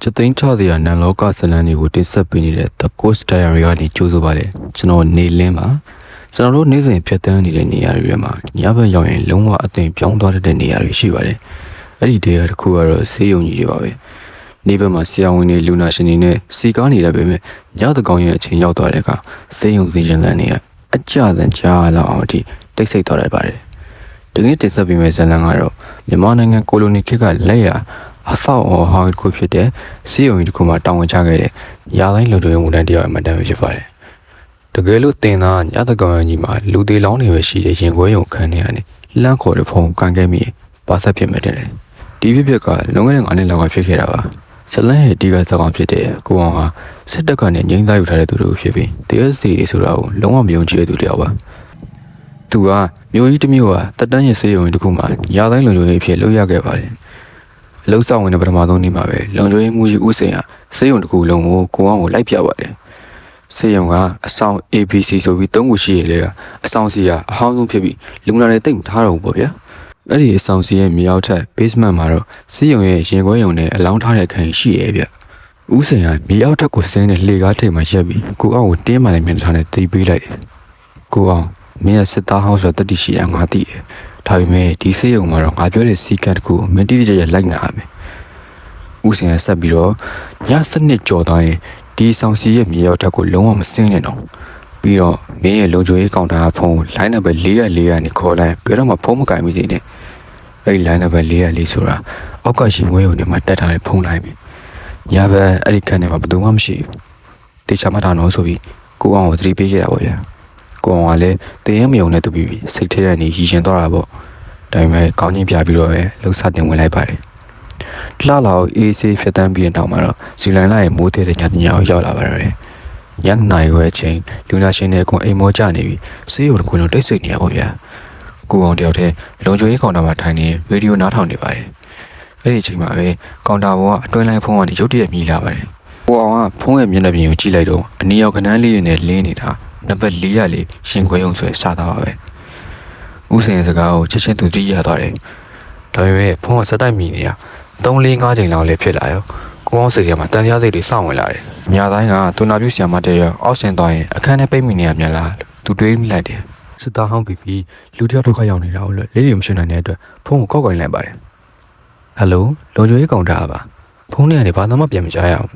ချက်သိန်းချစရာနန်လောကဇလန်တွေကိုတင်ဆက်ပေးနေတဲ့ The Ghost Diary ကနေကြိုးဆိုပါလေကျွန်တော်နေလင်းပါကျွန်တော်တို့နေ့စဉ်ဖြတ်သန်းနေတဲ့နေရာတွေမှာညဘက်ရောက်ရင်လုံးဝအသွင်ပြောင်းသွားတဲ့နေရာတွေရှိပါတယ်အဲ့ဒီနေရာတစ်ခုကတော့ဆေးရုံကြီးတွေပါပဲနေ့ဘက်မှာဆရာဝန်တွေလူနာရှင်တွေနဲ့စီကားနေတယ်ပဲမြညတကောင်ရဲ့အချိန်ရောက်သွားတဲ့အခါဆေးရုံသင်ရှင်လန်းတွေကအကြတန်ကြားလောက်အောင်အထိတိတ်ဆိတ်သွားတတ်ပါတယ်ဒီနေ့တင်ဆက်ပေးမယ့်ဇလန်ကတော့မြန်မာနိုင်ငံကိုလိုနီခေတ်ကလက်ရအဆောက်အအုံဟောင်းတစ်ခုဖြစ်တဲ့စီယုံကြီးတစ်ခုမှာတောင်းဝန်ချခဲ့တဲ့ရာတိုင်းလူတွေဝန်ထမ်းတယောက်အမှတ်တမ်းဖြစ်ပါတယ်။တကယ်လို့တင်သားညတကောင်ကြီးမှာလူသေးလောင်းတွေပဲရှိတဲ့ရင်ခွဲရုံခန်းထဲကနေလန့်ခေါ်တဲ့ဖုန်းကန်ခဲ့မိပါဆက်ဖြစ်မဲ့တယ်လေ။ဒီဖြစ်ကလွန်ခဲ့တဲ့9နှစ်လောက်ကဖြစ်ခဲ့တာပါ။ဇလန်ရဲ့ဒီကစကောင်ဖြစ်တဲ့ကိုအောင်ဟာစစ်တပ်ကနေငိမ့်သားယူထားတဲ့သူတို့ဖြစ်ပြီးတရားစီတွေဆိုတာကိုလုံးဝမယုံကြည်တဲ့သူတယောက်ပါ။သူကမျိုးကြီးတစ်မျိုးကတတန်းရဲ့စေယုံကြီးတစ်ခုမှာရာတိုင်းလူတွေဖြစ်လို့ရခဲ့ပါတယ်။လှုပ်ဆောင်ဝင်တဲ့ပထမဆုံးနေ့မှာပဲလုံခြုံရေးမှုကြီးဦးစိန်ဟာစေယုံတစ်ခုလုံးကိုအောင်ကိုလိုက်ပြပါတယ်။စေယုံကအဆောင် ABC ဆိုပြီး၃ခုရှိရလေကအဆောင်စီကအဟောင်းဆုံးဖြစ်ပြီးလူနာတွေတိတ်မထားတော့ဘူးပေါ့ဗျာ။အဲ့ဒီအဆောင်စီရဲ့မြေအောက်ထပ် basement မှာတော့စေယုံရဲ့ရင်ခွဲရုံနဲ့အလောင်းထားတဲ့အခန်းရှိရဲ့ဗျ။ဦးစိန်ကမြေအောက်ထပ်ကိုဆင်းတဲ့လှေကားထိပ်မှာရက်ပြီးကိုအောင်ကိုတင်းမာနေမျက်နှာထားနဲ့တီးပေးလိုက်တယ်။ကိုအောင်မင်းရဲ့စစ်သားဟောင်းဆိုတတိရှိတာငါသိတယ်။ဒါပေမဲ့ဒီစေယုံမှာတော့ငါပြောတဲ့စီကတ်တစ်ခုမတိတိကျကျလိုက်နာရမယ်။ဦးစင်ကဆက်ပြီးတော့ည7ကြော်သွားရင်ဒီဆောင်စီရဲ့မြေရောက်ထက်ကိုလုံးဝမစင်းနဲ့တော့။ပြီးတော့မင်းရဲ့လုံခြုံရေးကောင်တာဖုန်းလိုင်းနံပါတ်404ကနေခေါ်လိုက်ပြီးတော့မှဖုန်းမကင်မိသေးနဲ့။အဲ့ဒီလိုင်းနံပါတ်404ဆိုတာအောက်ကရှိငွေရုံတွေမှာတက်ထားတဲ့ဖုန်းလိုင်းပဲ။ညဘက်အဲ့ဒီခန်းထဲမှာဘယ်သူမှမရှိဘူး။တေချာမှတာနော်ဆိုပြီးကိုအောင်ကိုသတိပေးခဲ့တာပေါ့ဗျာ။ကိုအောင်ကလည်းတင်းရမယုံနဲ့တူပြီးစိတ်ထဲကနေရည်ရှင်သွားတာပေါ့ဒါပေမဲ့ကောင်းချင်းပြပြီးတော့ပဲလှုပ်ဆတင်ဝင်လိုက်ပါတယ်လှလောက်အေးဆေးဖြစ်တန်းပြီးတဲ့နောက်မှာတော့ဇီလန်လာရဲ့မိုးတဲ့ညညအောင်ရောက်လာပါတယ်ညနိုင်ခွဲအချိန်လူနာရှင်တွေကအအိမ်မောကျနေပြီးဆေးရုံတစ်ခုလုံးတိတ်ဆိတ်နေရပါဗျာကိုအောင်တယောက်တည်းလုံခြုံရေးကောင်တာမှာထိုင်နေရေဒီယိုနားထောင်နေပါတယ်အဲ့ဒီအချိန်မှာပဲကောင်တာဘောကအတွင်းလိုင်းဖုန်းကနေရုတ်တရက်မြည်လာပါတယ်ကိုအောင်ကဖုန်းရဲ့မျက်နှာပြင်ကိုကြည့်လိုက်တော့အနီရောင်ခဏန်းလေးနဲ့လင်းနေတာနံပါတ်404ရှင်ခွဲရုံဆိုရစတာပါပဲဦးစင်စကားကိုချက်ချင်းသူသိရသွားတယ်ဒါပေမဲ့ဖုန်းကစက်တိုက်မိနေတာ3-4-5ချိန်လောက်လည်းဖြစ်လာရောကိုအောင်စိတ်ထဲမှာတန်ကြားစိတ်တွေစောင့်ဝင်လာတယ်ညတိုင်းကသူနာပြုဆရာမတဲ့ရောအောက်ဆင်သွားရင်အခန်းထဲပိတ်မိနေရမြန်လားသူတွေးမိလိုက်တယ်စစ်သားဟောင်းပြီးလူတယောက်ဒုက္ခရောက်နေတာကိုလေးတွေမရှင်းနိုင်တဲ့အတွက်ဖုန်းကိုကောက်ကင်လိုက်ပါတယ်ဟယ်လိုလုံခြုံရေးကောင်တာပါဖုန်းထဲကနေဘာမှပြန်မကြားရအောင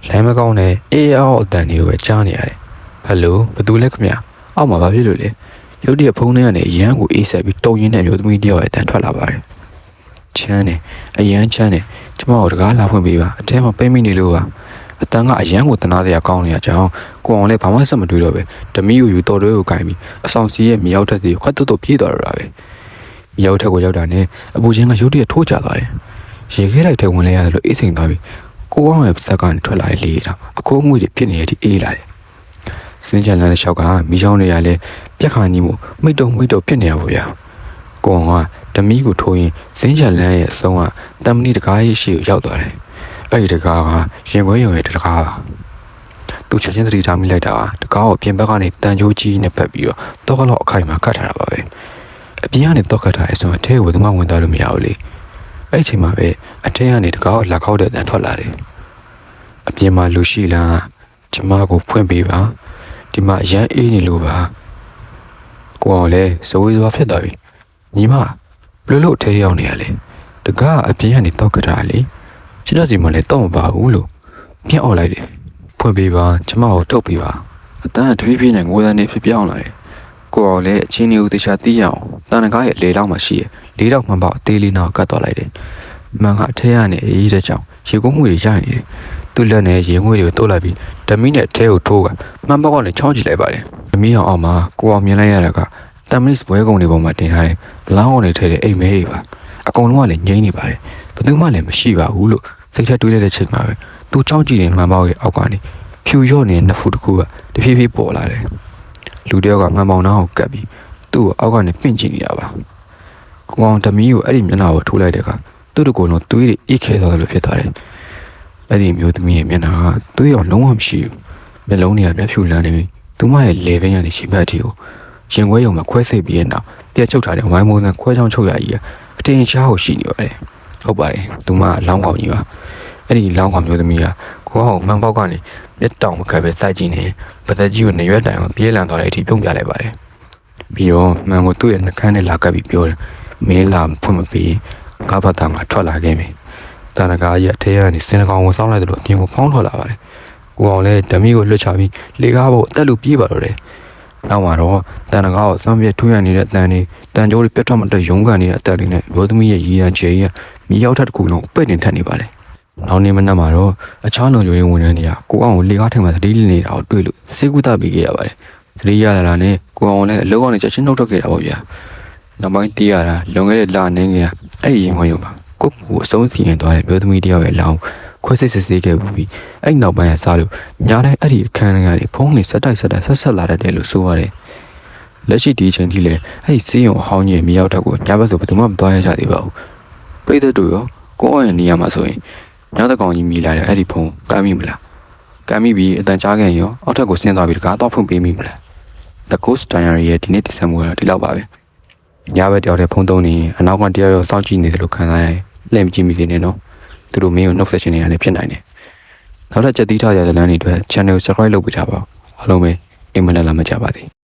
်လိုင်းမကောင်းနဲ့အေးအော်အတန်တွေကိုပဲကြားနေရတယ်ဟယ်လိုဘယ်သူလဲခင်ဗျာအောက်မှာဘာဖြစ်လို့လဲရုတ်တရက်ဖုန်းထဲကနေရန်ကိုအေးဆက်ပြီးတုံရင်းတဲ့မျိုးသမီးတယောက်ရဲ့အတန်ထွက်လာပါတယ်ချမ်းတယ်အရန်ချမ်းတယ်ကျမတို့တကားလာဖွင့်ပေးပါအထဲမှာပိတ်မိနေလို့ပါအတန်ကအရန်ကိုတနာစရာကောင်းနေရကြောင်းကိုအောင်လည်းဘာမှဆက်မတွေးတော့ပဲဓမီကိုယူတော်တွဲကိုကင်ပြီးအဆောင်စီရဲ့မြောက်ထက်စီခွတ်တုတ်ပြေးသွားတော့တာပဲမြောက်ထက်ကိုရောက်တာနဲ့အပူချင်းကရုတ်တရက်ထိုးကျသွားတယ်ရေခဲလိုက်ထဲဝင်လဲရတယ်လို့အေးစိန်သွားပြီးကိုအောင်ရဲ့စက်ကနေထွက်လာတဲ့လေတာအခိုးအငွေ့တွေဖြစ်နေရတဲ့အေးလာတယ်စင်းချန်လန်းတဲ့ရှောက်ကမိချောင်းတွေကလည်းပြက်ခါကြီးမှုမိတ်တုံဖြစ်နေရပါဗျာကိုအောင်ကဓမီကိုထိုးရင်စင်းချန်လန်းရဲ့အဆုံးကတမ်မနီတကားရဲ့ရှေ့ကိုရောက်သွားတယ်အဲ့ဒီတကားကရင်ခွဲရုံရဲ့တကားပါသူချက်ချင်းသတိထားမိလိုက်တာတကားကိုပြင်ဘက်ကနေတန်ကြိုးကြီးနဲ့ဖက်ပြီးတော့တော့အခိုင်မှာကတ်ထားတာပါပဲအပြင်ကနေတော့ကတ်ထားရဲ့ဆိုတော့အထဲကိုဘယ်သူမှဝင်သွားလို့မရဘူးလေအဲ့အချိန်မှာပဲအထဲကနေတကားကိုလက်ခောက်တဲ့အတန်ထွက်လာတယ်အပြင်မှာလူရှိလားကျမကိုဖွင့်ပေးပါဒီမှာရမ်းအေးနေလို့ပါကိုအောင်လည်းဇဝေဇဝါဖြစ်သွားပြီညီမဘလို့ထဲရောက်နေရလဲတကားအပြင်ကနေတောက်ကတာလေချစ်တော်စီမလည်းတော့မပါဘူးလို့ပြန်អော်လိုက်တယ်ဖွင့်ပေးပါကျမကိုထုတ်ပေးပါအတန်းတပြေးပြေးနဲ့ငိုးတန်းနေဖြစ်ပြောင်းလာတယ်ကိုအောင်လည်းအချင်းလေးဦးတခြားသိရအောင်တန်တကားရဲ့လေလောက်မှရှိရလေးတော့မှန်ပေါ့အသေးလေးနောက်ကတ်သွားလိုက်တယ်မန်ကအထဲကနေအေးတဲ့ကြောင်ရေကုန်းမှုတွေရနေတယ်သူ့လက်နဲ့ရေငွေတွေကိုတိုးလိုက်ပြီးဓမီနဲ့ထဲကိုထိုးကမှန်ပေါက်ကနေချောင်းကြည့်လိုက်ပါတယ်ဓမီအောင်မှာကိုအောင်မြင်လိုက်ရတာကတမ်မစ်ဘွဲကုံတွေပေါ်မှာတင်ထားတဲ့လောင်းအောင်တွေထဲတဲ့အိမ်မဲတွေပါအကုန်လုံးကလည်းငိမ့်နေပါတယ်ဘယ်သူမှလည်းမရှိပါဘူးလို့စိတ်ထက်တွေးလိုက်တဲ့ချိန်မှာပဲသူချောင်းကြည့်နေမှန်ပေါက်ရဲ့အောက်ကနေဖြူရော့နေတဲ့နှစ်ဖူးတစ်ခုကတဖြည်းဖြည်းပေါ်လာတယ်လူတယောက်ကမှန်ပေါက်နှောင်းကိုကပ်ပြီးသူ့ကိုအောက်ကနေပင့်ကြည့်နေတာပါကိုအောင်ဓမီကိုအဲ့ဒီမျက်နှာကိုထိုးလိုက်တဲ့အခါသူ့တကူလုံးသွေးတွေအိတ်ခဲသွားတယ်လို့ဖြစ်သွားတယ်အဲ့ဒီမျိုးသမီးရဲ့မျက်နှာကသွေးရောလုံးဝမရှိဘူးမျက်လုံးတွေကမျက်ဖြူလန်းနေပြီးသူမရဲ့လေဘင်းရတဲ့ရှင်ဘက်အထိကိုရင်ခွဲရုံမှာခွဲစိတ်ပြီးတဲ့နောက်ပြက်ချုပ်ထားတဲ့ဝိုင်းမိုးသံခွဲချောင်းချုပ်ရကြီးကအထင်ရှားကိုရှိနေပါတယ်ဟုတ်ပါတယ်သူမကလောင်းကောင်းကြီးပါ အဲ့ဒီလောင်းကောင်မျိုးသမီးကကိုအောင်မှန်ပေါက်ကနေမျက်တောင်မခတ်ပဲစိုက်ကြည့်နေပသက်ကြီးကိုနေရွက်တိုင်အောင်ပြေးလန်သွားတဲ့အထိပြုံးပြလိုက်ပါတယ်ပြီးတော့မှန်ကိုသူ့ရဲ့နှကန်းနဲ့လာကပ်ပြီးပြောတယ်မင်းလာဖွင့်မပေးငါဘာသာငါထွက်လာခဲ့ပြီတန်တကာကြီးအထဲကနေစင်ကောင်ကိုစောင်းလိုက်တယ်လို့အပြင်ကိုဖောင်းထွက်လာပါတယ်ကိုအောင်လည်းဓမီကိုလွှတ်ချပြီးလေကားပေါ်အသက်လူပြေးပါတော့တယ်နောက်မှာတော့တန်တကာကိုစွန့်ပြထွေးရနေတဲ့အတန်တွေတန်ကြိုးတွေပြတ်ထွက်မတက်ရုံးကန်နေတဲ့အတန်တွေနဲ့မျိုးသမီးရဲ့ရည်ရန်ချေကြီးကမြေရောက်ထက်တစ်ခုလုံးပိတ်တင်ထက်နေပါလေနောက်နေ့မနက်မှာတော့အခြားလုံခြုံရေးဝန်ထမ်းတွေကကိုအောင်ကိုလေကားထဲမှာသတိလစ်နေတာကိုတွေ့လို့စေကူတာပြီးခဲ့ရပါတယ်သတိရလာနဲ့ကိုအောင်လည်းအလုံးအောင်နဲ့ချက်ချင်းနှုတ်ထွက်ခဲ့တာပေါ့ဗျာနောက်ပိုင်းတီးရတာလွန်ခဲ့တဲ့လနေငယ်အဲ့ဒီရင်ဝင်ရုံပါကိုအဆုံးစီရင်သွားတဲ့မျိုးသမီးတယောက်ရဲ့လောင်းခွဲစစ်စစ်ဆေးခဲ့ပြီးအဲ့နောက်ပိုင်းကစားလို့ညာတိုင်းအဲ့ဒီအခန်းထဲကနေဖုန်းလေးဆက်တိုက်ဆက်လာတတ်တယ်လို့ဆိုရတယ်လက်ရှိဒီအချိန်ထိလည်းအဲ့ဒီစေးရုံအဟောင်းကြီးမြေရောက်တော့ကိုညာဘက်ဆိုဘယ်သူမှမသွားရကြသေးပါဘူးပြိသက်တို့ရောကိုအောင်ရဲ့နေရာမှာဆိုရင်ညတကောင်ကြီးမြည်လာတဲ့အဲ့ဒီဖုန်းကမ်းမိမလားကမ်းမိပြီးအတန်ကြားခဲ့ရောအောက်ထပ်ကိုဆင်းသွားပြီးတကားတော့ဖွင့်ပေးမိမလား The Ghost Diary ရဲ့ဒီနေ့တင်ဆက်မှုကတော့ဒီလောက်ပါပဲညဘက်တယောက်တည်းဖုန်းသုံးနေအနောက်ကတယောက်စောင့်ကြည့်နေတယ်လို့ခံစားရရင်လှည့်မကြည့်မိစေနဲ့နော်သူတို့မင်းကိုနှုတ်ဆက်ရှင်နေရလည်းဖြစ်နိုင်တယ်နောက်ထပ်ကြက်သီးထားရတဲ့လမ်းတွေအတွက် channel subscribe လုပ်ပေးထားပါအားလုံးပဲအိမ်မက်လာမကြပါစေ